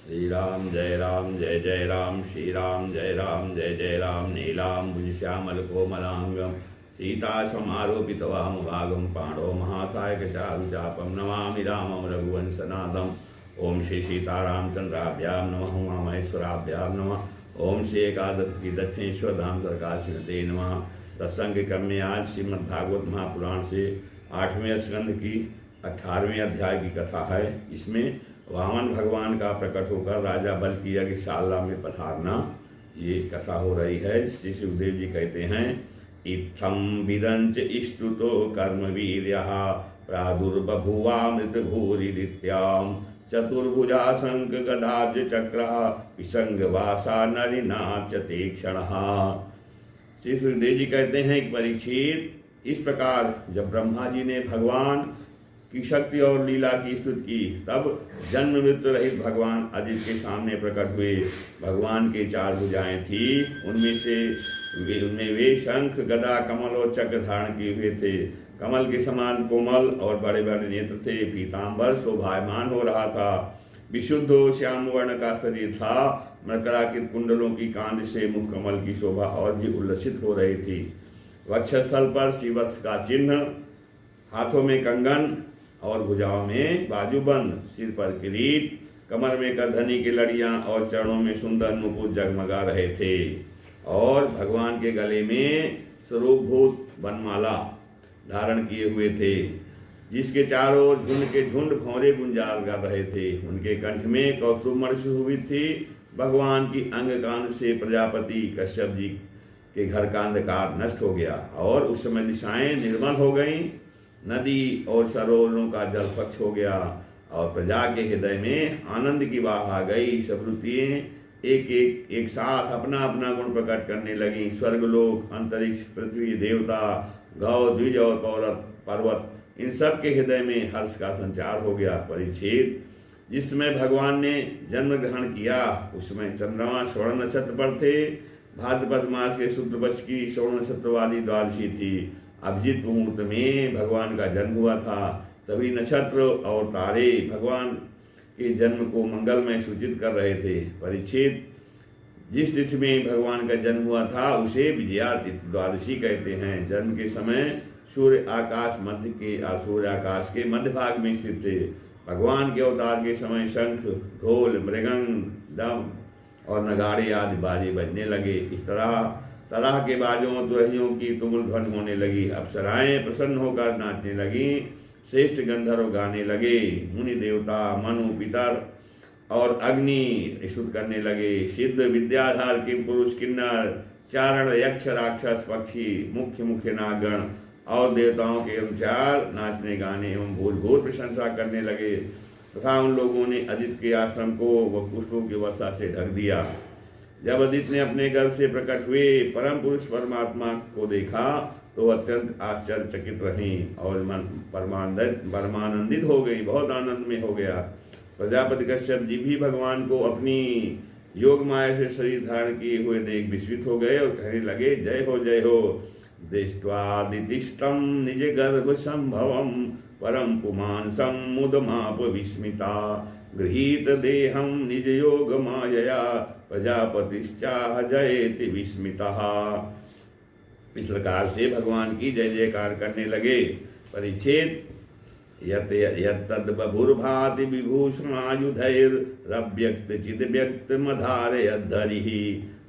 राम जय जय राम, श्री राम जय जय राम। नीलाम्बुज श्यामल कोमलांगम सीता समारोपित वामभागम पांडव महासायक चारुचापम नमामि रामम रघुवंशनाथम। ओम श्री सीतारामचंद्राभ्याम नमः, उमा महेश्वराभ्याम नमः। ओम श्री एकादश की दक्षिणेश्वर धाम प्रकाशिनते नमः। सत्संग क्रम में आज श्रीमद्भागवत महापुराण से 8वें स्कंध की 18वें अध्याय की कथा है। इसमें वामन भगवान का प्रकट होकर राजा बल की यज्ञशाला में पधारना, ये कथा हो रही है। श्री सुखदेव जी कहते हैं, इत्थम विदंच स्तुतो कर्मवीर्यः प्रादुर्बभुवामृत भूरिदित्याम चतुर्भुजा शंख गदाब्ज चक्र विसंगवासा नरिनाच तीक्षणः। श्री सुखदेव जी कहते हैं कि परीक्षित, इस प्रकार जब ब्रह्मा जी ने भगवान की शक्ति और लीला की स्तुति की, तब जन्म मृत्यु रहित भगवान अदिति के सामने प्रकट हुए। भगवान के 4 भुजाएं थी, उनमें वे शंख गदा कमल और चक्र धारण किए हुए थे। कमल के समान कोमल और बड़े बड़े नेत्र थे। पीताम्बर शोभायमान हो रहा था। विशुद्ध श्याम वर्ण का शरीर था। मकराकृत कुंडलों की कांध से मुख कमल की शोभा और भी उल्लसित हो रही थी। वक्षस्थल पर शिवस का चिन्ह, हाथों में कंगन और भुजाओं में बाजूबंद, सिर पर किरीट, कमर में करधनी की लड़ियां और चरणों में सुंदर मुकुट जगमगा रहे थे। और भगवान के गले में स्वरूपभूत वनमाला धारण किए हुए थे, जिसके चारों ओर झुंड के झुंड भौरे गुंजार कर रहे थे। उनके कंठ में कौस्तुभमणि सुशोभित थी। भगवान की अंग कांध से प्रजापति कश्यप जी के घर का अंधकार नष्ट हो गया और उस समय दिशाएं निर्मल हो गईं। नदी और सरोवरों का जल स्वच्छ हो गया और प्रजा के हृदय में आनंद की बाढ़ आ गई। सब वृत्तियां एक साथ अपना अपना गुण प्रकट करने लगी। स्वर्गलोक, अंतरिक्ष, पृथ्वी, देवता, गौ, द्विज और पर्वत, इन सब के हृदय में हर्ष का संचार हो गया। परीक्षित, जिस समय भगवान ने जन्म ग्रहण किया, उस समय चंद्रमा स्वर्ण नक्षत्र पर थे। भाद्रपद मास के शुक्ल पक्ष की स्वर्ण नक्षत्र वाली द्वादशी थी। अभिजीत मुहूर्त में भगवान का जन्म हुआ था। सभी नक्षत्र और तारे भगवान के जन्म को मंगलमय सूचित कर रहे थे। परीक्षित, जिस तिथि में भगवान का जन्म हुआ था उसे विजया तिथि द्वादशी कहते हैं। जन्म के समय सूर्य आकाश के मध्य भाग में स्थित थे। भगवान के अवतार के समय शंख, ढोल, मृगंग, दम और नगाड़े आदि बाजे बजने लगे। इस तरह के बाजों तुरहियों की तुमुल ध्वनि होने लगी। अप्सराएं प्रसन्न होकर नाचने लगी। श्रेष्ठ गंधर्व गाने लगे। मुनि देवता, मनु, पितर और अग्नि स्तुति करने लगे। सिद्ध, विद्याधर, किम पुरुष, किन्नर, चारण, यक्ष, राक्षस, पक्षी, मुख्य नागगण और देवताओं के अनुसार नाचने गाने एवं भूल प्रशंसा करने लगे तथा उन लोगों ने अदिति के आश्रम को वह पुष्पों की वर्षा से ढक दिया। जब अदिति ने अपने गर्भ से प्रकट हुए परम पुरुष परमात्मा को देखा तो अत्यंत आश्चर्यचकित रही और मन परमानंदित हो गई, बहुत आनंद में हो गया। प्रजापति कश्यप जी भी भगवान को अपनी योग माया से शरीर धारण किए हुए देख विस्मित हो गए और कहने लगे, जय हो। दृष्ट्वादितिष्ठं निज गर्भ संभवम परम पुमान समुदमाप विस्मिता गृहीत देहं निज योग मायया प्रजापतिश्चाह जयति विस्मिता। इस प्रकार से भगवान की जय जयकार करने लगे। परीक्षित, यत्तद् बभुर्भाति विभूषणायुधैर्व्यक्त चिद्व्यक्त मधारयद्धरिः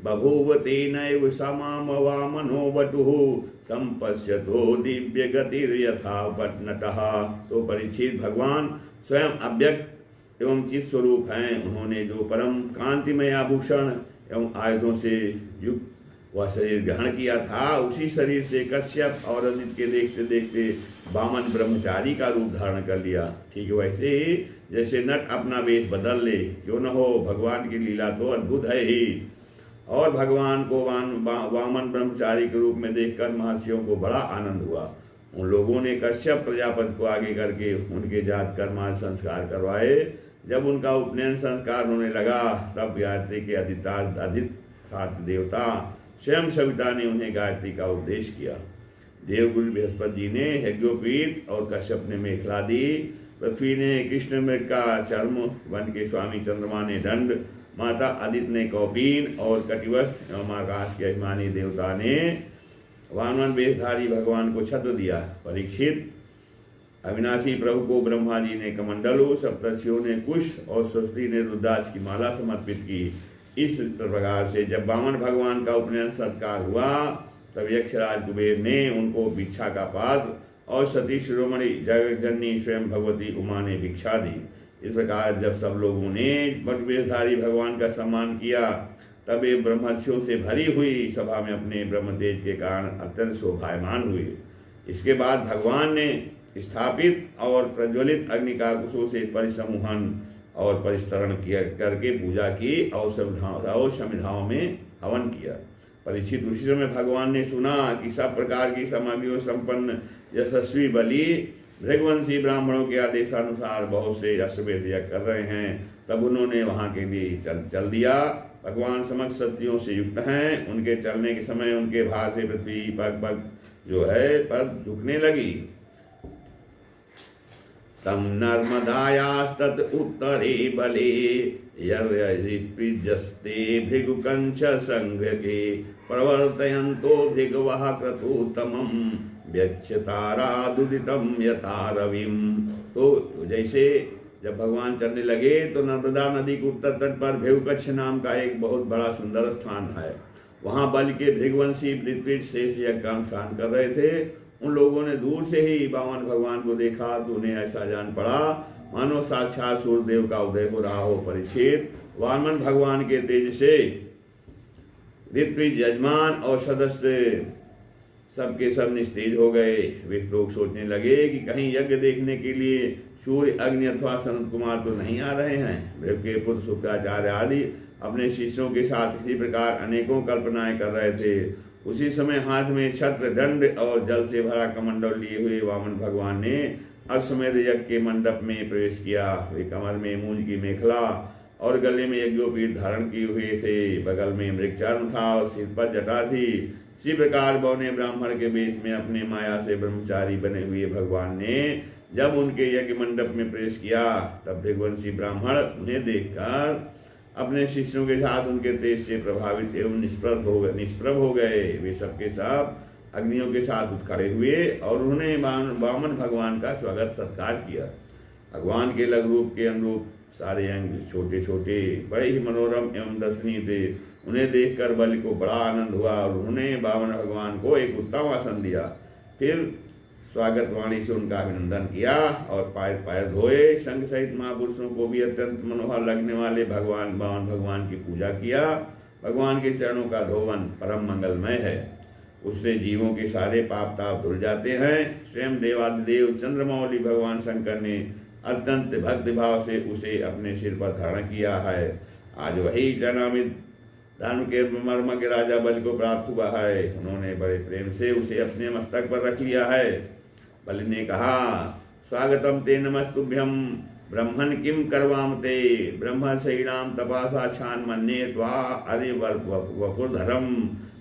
बभूव तेनैव समाम वामनो वटुः संपश्यतो दिव्य गतिर्यथा पट्नटः। तो परीक्षित, भगवान स्वयं अव्यक्त एवं चित स्वरूप हैं। उन्होंने जो परम कांतिमय आभूषण एवं आयुधों से युक्त वह शरीर ग्रहण किया था, उसी शरीर से कश्यप और अदिति के देखते देखते वामन ब्रह्मचारी का रूप धारण कर लिया। ठीक वैसे ही जैसे नट अपना वेश बदल ले, क्यों न हो, भगवान की लीला तो अद्भुत है ही। और भगवान को वामन ब्रह्मचारी के रूप में देखकर महर्षियों को बड़ा आनंद हुआ। उन लोगों ने कश्यप प्रजापति को आगे करके उनके जात कर्मांश संस्कार करवाए। जब उनका उपनयन संस्कार होने लगा, तब गायत्री के अधिष्ठाता देवता स्वयं सविता ने उन्हें गायत्री का उपदेश किया। देवगुरु बृहस्पति जी ने यज्ञोपवीत और कश्यप ने मेखला दी। पृथ्वी ने कृष्ण मृग का चर्म, वन के स्वामी चंद्रमा ने दंड, माता आदित्य ने कौपीन और कटिवस्त्र एवं आकाश के अभिमानी देवता ने वामन वेशधारी भगवान को छत्र दिया। परीक्षित, अविनाशी प्रभु को ब्रह्मा जी ने कमंडलों, सप्तर्षियों ने कुश और सरस्वती ने रुद्राक्ष की माला समर्पित की। इस प्रकार से जब वामन भगवान का उपनयन सत्कार हुआ तब यक्षराज कुबेर ने उनको भिक्षा का पात्र और सती शिरोमणि जगज्जननी स्वयं भगवती उमा ने भिक्षा दी। इस प्रकार जब सब लोगों ने वेशधारी भगवान का सम्मान किया तब वे ब्रह्मर्षियों से भरी हुई सभा में अपने ब्रह्म तेज के कारण अत्यंत शोभायमान हुए। इसके बाद भगवान ने स्थापित और प्रज्वलित अग्नि का कुशों से परिसमूहन और परिस्तरण किया करके पूजा की और समिधाओं में हवन किया। परीक्षित, उसी समय भगवान ने सुना कि सब प्रकार की सामग्रियों संपन्न यशस्वी बलि भृगवंशी ब्राह्मणों के आदेशानुसार बहुत से अश्वमेध यज्ञ कर रहे हैं। तब उन्होंने वहां के लिए चल दिया। भगवान समस्त शक्तियों से युक्त हैं। उनके चलने के समय उनके भार से पृथ्वी पग पग जो है पर झुकने लगी। तम नर्मदायास्तत उत्तरे बले यस्ते भृगुकंच संघ्रके प्रवर्तयन्तो भृगवः क्रतुतमं व्यक्षतारादुदितं यथा रविम। तो जैसे जब भगवान चलने लगे तो नर्मदा नदी के उत्तर तट पर भृगुकच्छ नाम का एक बहुत बड़ा सुंदर स्थान है। वहाँ बल के भृगवंशी पृथ्वी शेष यज्ञ का अनुष्ठान कर रहे थे। उन लोगों ने दूर से ही वामन भगवान को देखा तो उन्हें ऐसा जान पड़ा मानो साक्षात सूर्यदेव का उदय हो रहा हो। परीक्षित, वामन भगवान के तेज से ऋत्विज, यजमान और सदस्य सबके सब निस्तेज हो गए। वे लोग सोचने लगे कि कहीं यज्ञ देखने के लिए सूर्य, अग्नि अथवा सनत कुमार तो नहीं आ रहे हैं। भृगु के पुत्र शुक्राचार्य आदि अपने शिष्यों के साथ इसी प्रकार अनेकों कल्पनाएं कर रहे थे। उसी समय हाथ में छत्र, दंड और जल से भरा कमंडल लिए हुए वामन भगवान ने अश्वमेध यज्ञ के मंडप में प्रवेश किया। वे कमर में मूंज की मेखला और गले में यज्ञोपवीत धारण किए हुए थे। बगल में मृगचर्म था और सिर पर जटा थी। इसी प्रकार बौने ब्राह्मण के वेश में अपने माया से ब्रह्मचारी बने हुए भगवान ने जब उनके यज्ञ मंडप में प्रवेश किया तब भृगवंशी ब्राह्मण उन्हें देखकर अपने शिष्यों के साथ उनके तेज से प्रभावित एवं निष्प्रभ हो गए। वे सबके सब अग्नियों के साथ उठ खड़े हुए और उन्होंने वामन भगवान का स्वागत सत्कार किया। भगवान के लघु रूप के अनुरूप सारे अंग छोटे छोटे बड़े ही मनोरम एवं दर्शनीय थे। उन्हें देखकर बलि को बड़ा आनंद हुआ और उन्होंने वामन भगवान को एक उत्तम आसन दिया। फिर स्वागत वाणी से उनका अभिनंदन किया और पैर धोए। संघ सहित महापुरुषों को भी अत्यंत मनोहर लगने वाले वामन भगवान की पूजा किया। भगवान के चरणों का धोवन परम मंगलमय है। उससे जीवों के सारे पाप ताप धुल जाते हैं। स्वयं देवादिदेव चंद्रमौली भगवान शंकर ने अत्यंत भक्ति भाव से उसे अपने सिर पर धारण किया है। आज वही जनामित धर्म के मर्म के राजा बलि को प्राप्त हुआ है। उन्होंने बड़े प्रेम से उसे अपने मस्तक पर रख लिया है। बलि ने कहा, स्वागतम ते नमस्तुभ्यम ब्रह्मन किम करवाम ते ब्रह्मशयीनाम तपासा छान मन्ये त्वा अरे वपुर्धरम।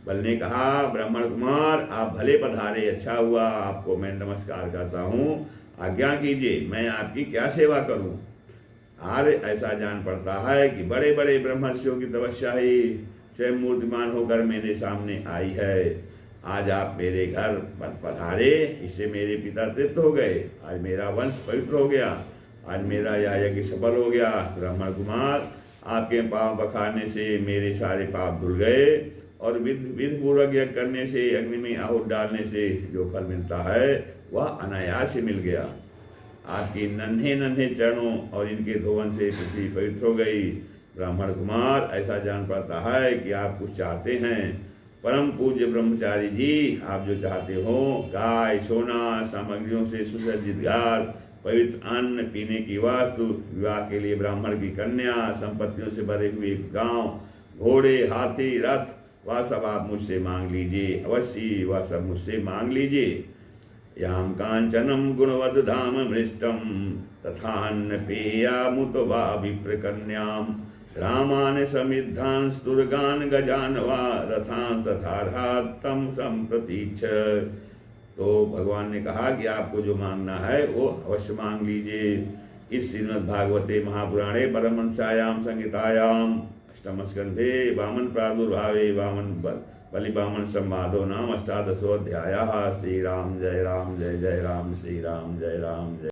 बलि ने कहा, ब्राह्मण कुमार आप भले पधारे, अच्छा हुआ, आपको मैं नमस्कार करता हूँ। आज्ञा कीजिए, मैं आपकी क्या सेवा करूँ। आर्य ऐसा जान पड़ता है कि बड़े बड़े ब्रह्मर्षियों की तपस्या ही स्वयं मूर्तिमान होकर मेरे सामने आई है। आज आप मेरे घर पधारे, इससे मेरे पिता तृप्त हो गए। आज मेरा वंश पवित्र हो गया। आज मेरा यह यज्ञ सफल हो गया। ब्राह्मण कुमार, आपके पांव पखारने से मेरे सारे पाप धुल गए और विधि पूर्वक यज्ञ करने से, अग्नि में आहुत डालने से जो फल मिलता है वह अनायास ही मिल गया। आपके नन्हे नन्हे चरणों और इनके धोवन से पृथ्वी पवित्र हो गई। ब्राह्मण कुमार, ऐसा जान पड़ता है कि आप कुछ चाहते हैं। परम पूज्य ब्रह्मचारी जी, आप जो चाहते हो, गाय, सोना, सामग्रियों से सुसज्जित घर, पवित्र अन्न, पीने की वस्तु, विवाह के लिए ब्राह्मण की कन्या, संपत्तियों से भरे हुए गांव, घोड़े, हाथी, रथ, वह सब आप मुझसे मांग लीजिए। अवश्य वह सब मुझसे मांग लीजिए। याम कांचनम गुणवद धाम मृष्टम तथान्न पेयामुत वा विप्रकन्याम रामान समिद्धान स्तुर्गान गजान वा रथान तथा तम संप्रतीक्ष। तो भगवान ने कहा कि आपको जो मांगना है वो अवश्य मांग लीजिए। इस श्रीमद्भागवते महापुराणे परमहंस्यायां संहितायां अष्टम स्कंधे वामन प्रादुर्भावे वामन बलि वामन संवादो नाम 18वां अध्यायः। श्री राम जय राम जय जय राम, श्री राम जय राम जय।